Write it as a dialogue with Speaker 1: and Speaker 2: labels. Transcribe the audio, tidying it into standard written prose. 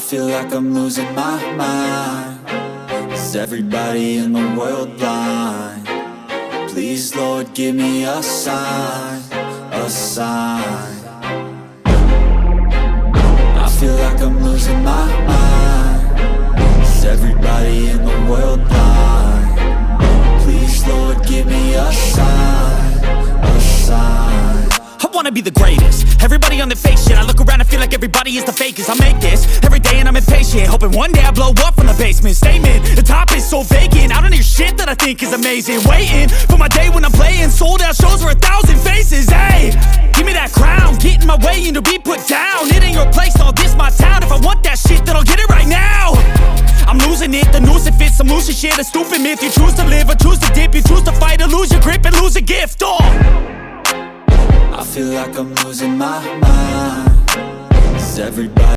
Speaker 1: feel like I'm losing my mind. Is everybody in the world blind? Please, Lord, give me a sign, a sign. I feel like I'm losing my mind. Is everybody in the world blind? Please, Lord, give me a sign, a sign.
Speaker 2: I wanna be the greatest. Everybody on the fake shit. I look around and feel like everybody is the fakest. I make this every day and I'm impatient, hoping one day I blow up from the basement. Statement, the top is so vacant. I don't hear shit that I think is amazing. Waiting for my day when I'm playing sold out shows for 1,000 faces. Hey, give me that crown, get in my way and to be put down. It ain't your place, all this my town. If I want that shit, then I'll get it right now. I'm losing it, the noose it fits. I'm losing shit, a stupid myth. You choose to live or choose to dip. You choose to fight or lose your grip and lose a gift.
Speaker 1: I feel like I'm losing my mind. Is everybody